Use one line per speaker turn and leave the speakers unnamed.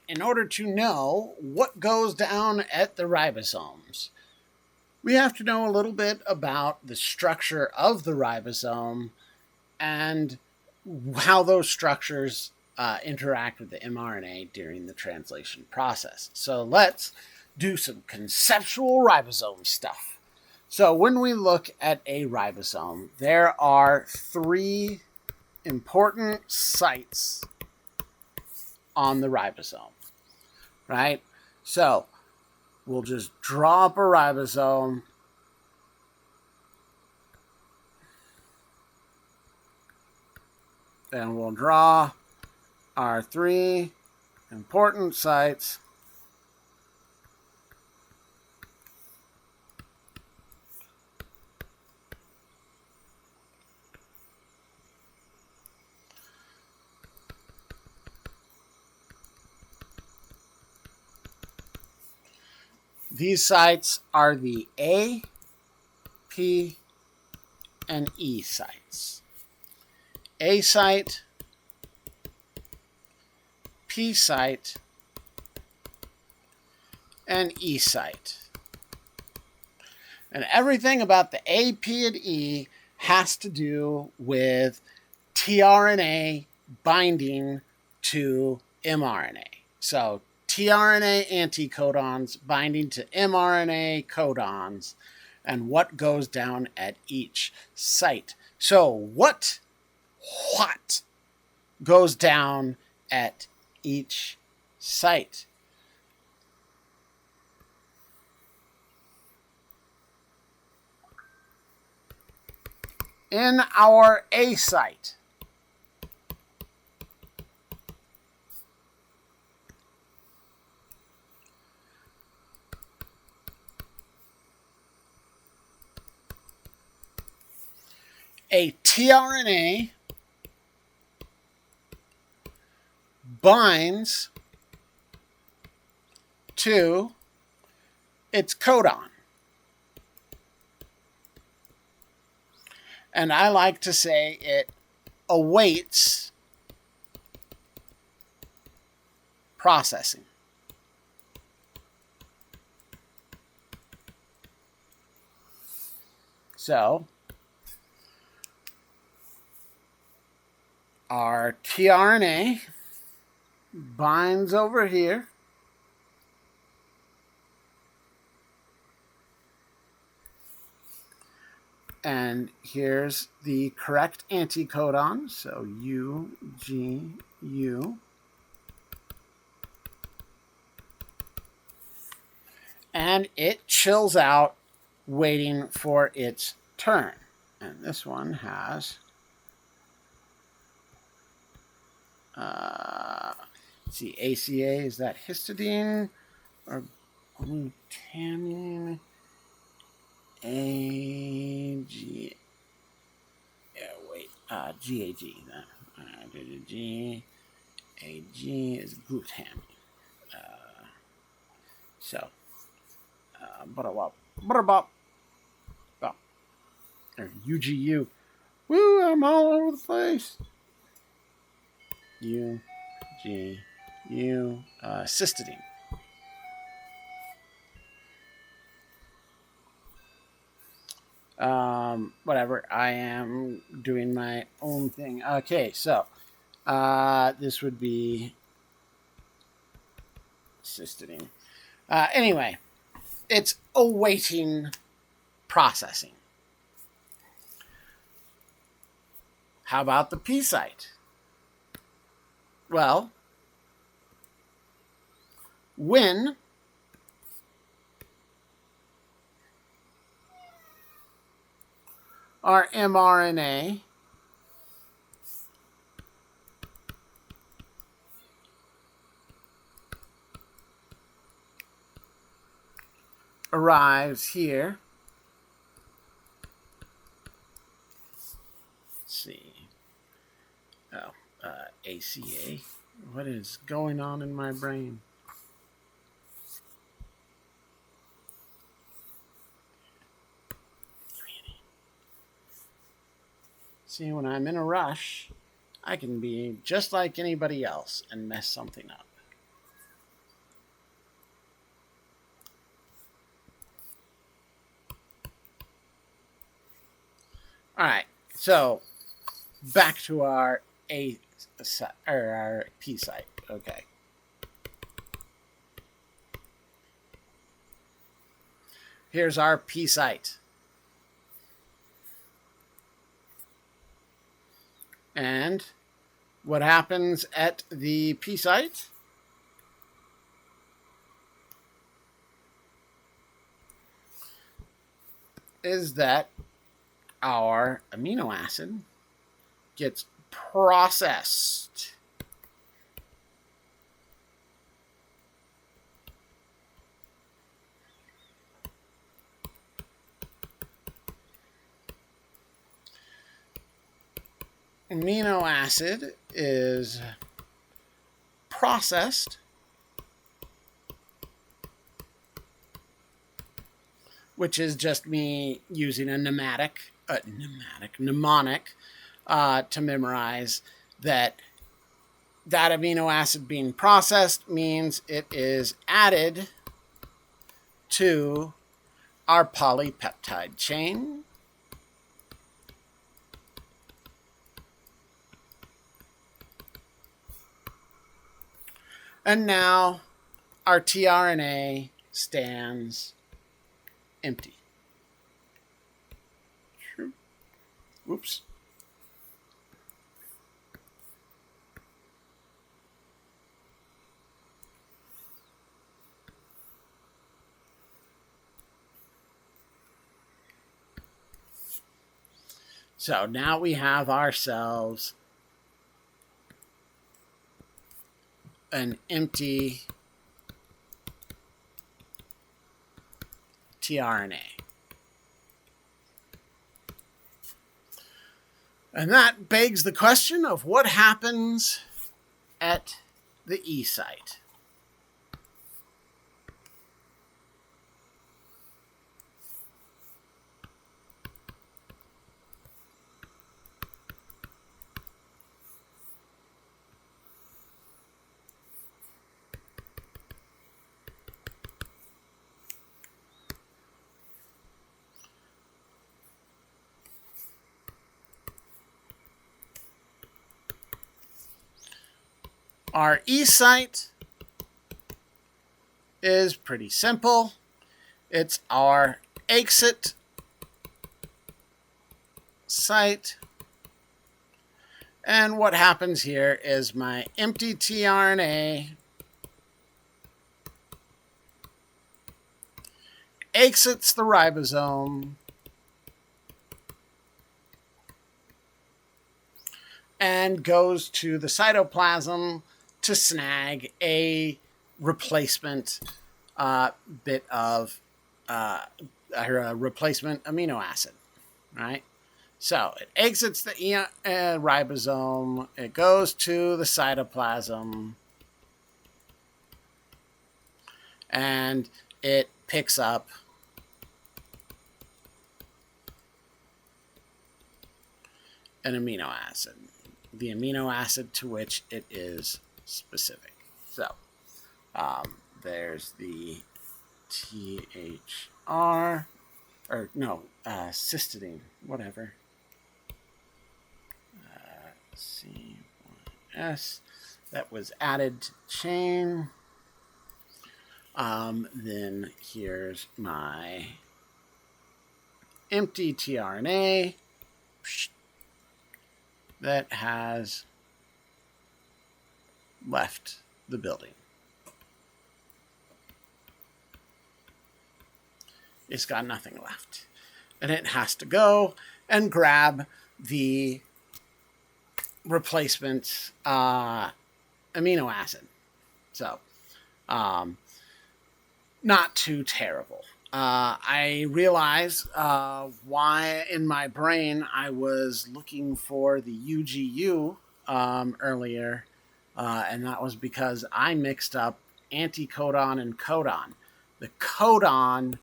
in order to know what goes down at the ribosomes, we have to know a little bit about the structure of the ribosome and how those structures interact with the mRNA during the translation process. So let's do some conceptual ribosome stuff. So when we look at a ribosome, there are 3 important sites on the ribosome, right? So we'll just draw up a ribosome. And we'll draw our 3 important sites. These sites are the A, P, and E sites. A site, P site, and E site. And everything about the A, P, and E has to do with tRNA binding to mRNA. So tRNA anticodons binding to mRNA codons and what goes down at each site. So what goes down at each site? In our A site, a tRNA binds to its codon. And I like to say it awaits processing. So our tRNA binds over here. And here's the correct anticodon. So U, G, U. And it chills out, waiting for its turn. And this one has, let's see, ACA, is that histidine or glutamine? AG, GAG. GAG is glutamine. Or UGU. Woo, I'm all over the place. UGU, cysteine. Whatever, I am doing my own thing. Okay, so this would be cysteine. Anyway, it's awaiting processing. How about the P site? Well, when our mRNA arrives here, let's see, ACA, what is going on in my brain? See, when I'm in a rush, I can be just like anybody else and mess something up. All right, so back to our our P site. Okay. Here's our P site. And what happens at the P site is that our amino acid gets processed. Amino acid is processed, which is just me using a mnemonic to memorize that amino acid being processed means it is added to our polypeptide chain. And now our tRNA stands empty. Oops. So now we have ourselves an empty tRNA. And that begs the question of what happens at the E site. Our E site is pretty simple. It's our exit site. And what happens here is my empty tRNA exits the ribosome and goes to the cytoplasm to snag a replacement bit of a replacement amino acid, right? So it exits the ribosome, it goes to the cytoplasm, and it picks up an amino acid, the amino acid to which it is specific. So there's the THR, or no, cysteine, whatever. C1S, that was added to chain. Then here's my empty tRNA that has left the building. It's got nothing left. And it has to go and grab the replacement amino acid. So, not too terrible. I realize why in my brain I was looking for the UGU earlier, and that was because I mixed up anticodon and codon. The codon